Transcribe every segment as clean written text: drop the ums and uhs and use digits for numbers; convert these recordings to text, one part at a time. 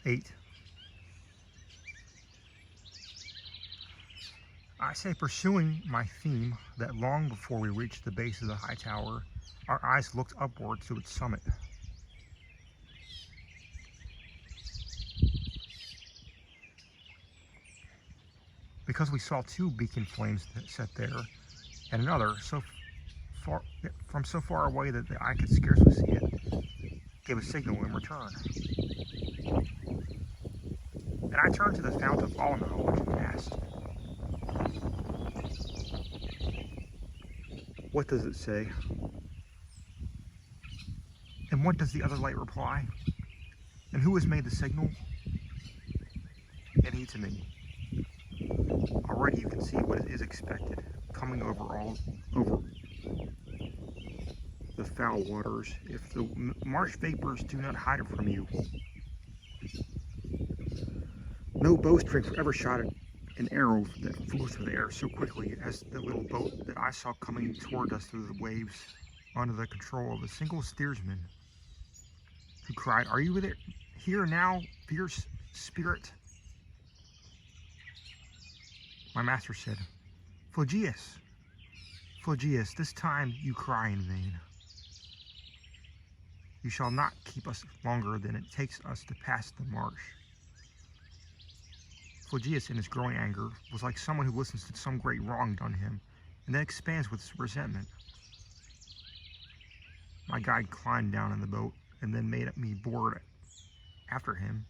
8. I say, pursuing my theme, that long before we reached the base of the high tower, our eyes looked upward to its summit. Because we saw 2 beacon flames set there, and another from so far away that the eye could scarcely see it, gave a signal in return. And I turned to the fount of all knowledge and asked, "What does it say?" And what does the other light reply? And who has made the signal? And he to me, "Already you can see what is expected, coming over the foul waters, if the marsh vapors do not hide it from you. No bowstring ever shot an arrow that flew through the air so quickly as the little boat that I saw coming toward us through the waves under the control of a single steersman, who cried, 'Are you here now, fierce spirit?' My master said, 'Phlegyas, Phlegyas, this time you cry in vain. You shall not keep us longer than it takes us to pass the marsh.' Phlegyas, in his growing anger, was like someone who listens to some great wrong done him, and then expands with resentment. My guide climbed down in the boat, and then made me board after him,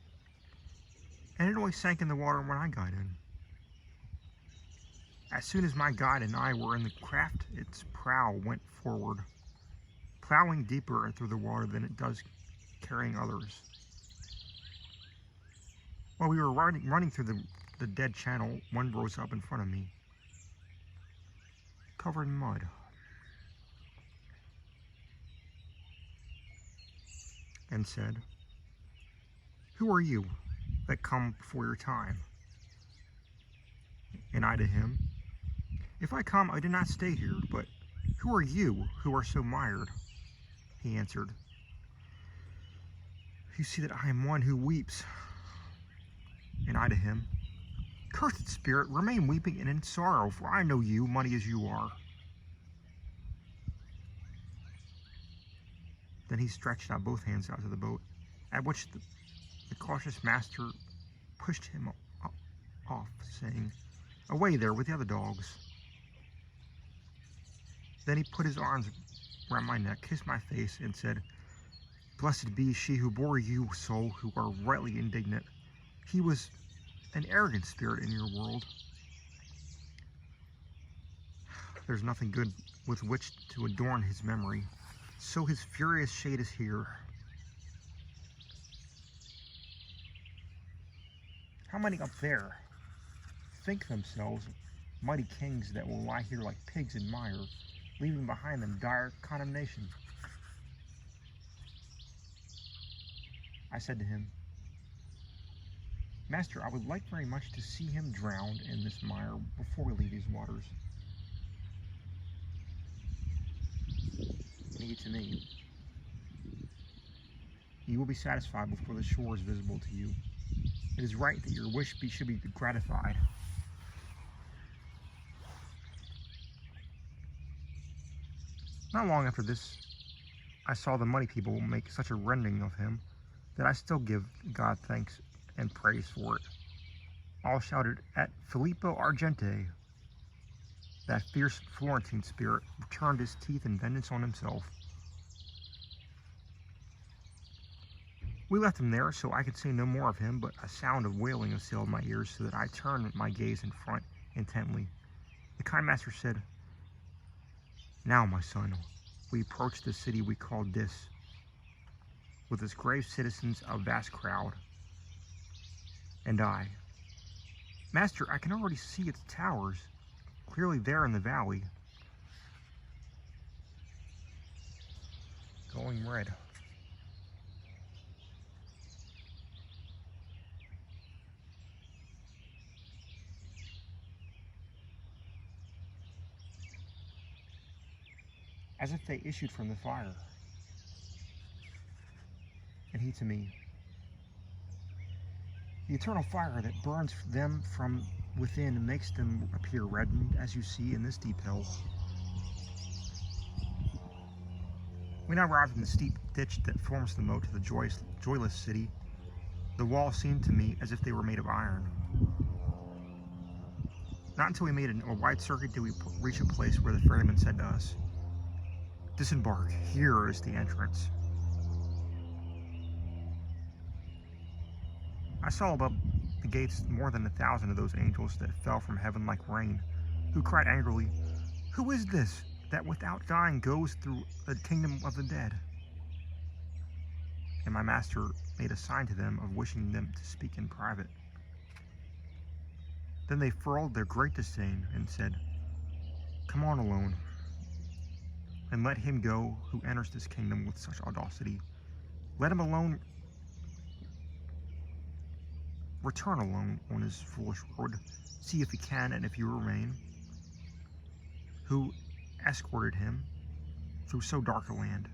and it only sank in the water when I got in. As soon as my guide and I were in the craft, its prow went forward, plowing deeper through the water than it does carrying others. While we were running through the dead channel, one rose up in front of me, covered in mud. And said, 'Who are you that come before your time?' And I to him, 'If I come, I did not stay here, but who are you who are so mired?' He answered, 'You see that I am one who weeps.' And I to him, 'Cursed spirit, remain weeping and in sorrow, for I know you, muddy as you are.' Then he stretched out both hands out to the boat, at which the cautious master pushed him off, saying, 'Away there with the other dogs.' Then he put his arms around my neck, kissed my face, and said, 'Blessed be she who bore you, soul, who are rightly indignant. He was an arrogant spirit in your world. There's nothing good with which to adorn his memory, so his furious shade is here. How many up there think themselves mighty kings that will lie here like pigs in mire, leaving behind them dire condemnation?' I said to him, 'Master, I would like very much to see him drowned in this mire before we leave these waters.' And he to me, 'You will be satisfied before the shore is visible to you. It is right that your wish should be gratified.' Not long after this, I saw the muddy people make such a rending of him that I still give God thanks and praise for it. All shouted, 'At Filippo Argente!' That fierce Florentine spirit turned his teeth in vengeance on himself. We left him there, so I could say no more of him, but a sound of wailing assailed my ears, so that I turned my gaze in front intently. The kind master said, 'Now, my son, we approach the city we call Dis, with its grave citizens, a vast crowd.' And I, 'Master, I can already see its towers, clearly there in the valley.' Going red. As if they issued from the fire. And he to me, The eternal fire that burns them from within makes them appear reddened, as you see in this deep hill. We now arrived in the steep ditch that forms the moat to the joyless city. The walls seemed to me as if they were made of iron. Not until we made a wide circuit did we reach a place where the ferryman said to us, "Disembark, here is the entrance." I saw above the gates more than 1,000 of those angels that fell from heaven like rain, who cried angrily, "Who is this that without dying goes through the kingdom of the dead?" And my master made a sign to them of wishing them to speak in private. Then they furled their great disdain and said, "Come on alone, and let him go who enters this kingdom with such audacity. Let him alone return alone on his foolish road, see if he can and if he will remain." Who escorted him through so dark a land.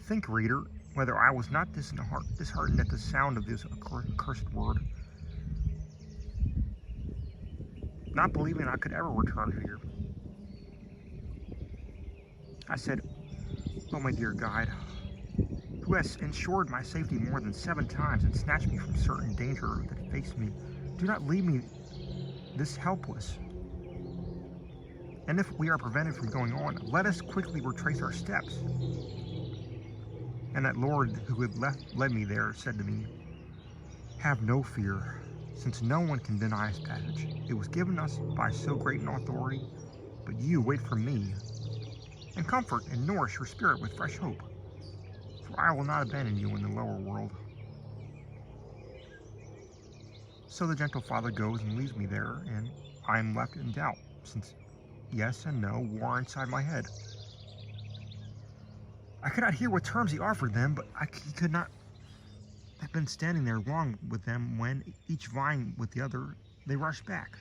Think, reader, whether I was not disheartened at the sound of this accursed word, not believing I could ever return here. I said, "Oh, my dear guide, who has ensured my safety more than 7 times and snatched me from certain danger that faced me, do not leave me this helpless. And if we are prevented from going on, let us quickly retrace our steps." And that Lord who had led me there said to me, "Have no fear, since no one can deny us passage. It was given us by so great an authority, but you wait for me, and comfort and nourish your spirit with fresh hope, for I will not abandon you in the lower world." So the gentle Father goes and leaves me there, and I am left in doubt, since yes and no war inside my head. I could not hear what terms he offered them, but he could not have been standing there long with them when, each vying with the other, they rushed back.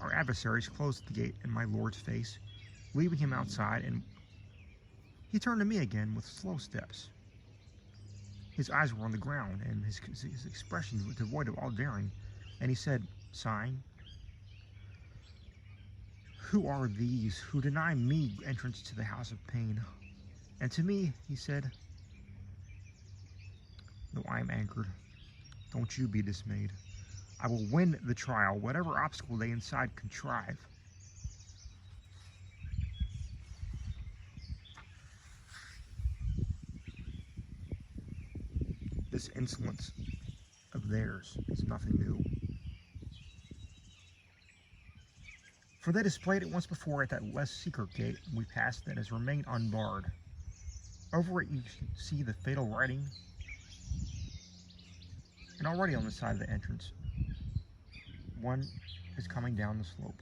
Our adversaries closed the gate in my lord's face, leaving him outside, and he turned to me again with slow steps. His eyes were on the ground, and his expression was devoid of all daring, and he said, sighing, "Who are these who deny me entrance to the house of pain?" And to me he said, "Though I am angered, don't you be dismayed. I will win the trial, whatever obstacle they inside contrive." This insolence of theirs is nothing new, for they displayed it once before at that less secret gate we passed that has remained unbarred. Over it you see the fatal writing, and already on the side of the entrance one is coming down the slope,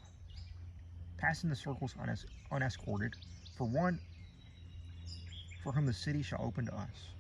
passing the circles unescorted, for one for whom the city shall open to us.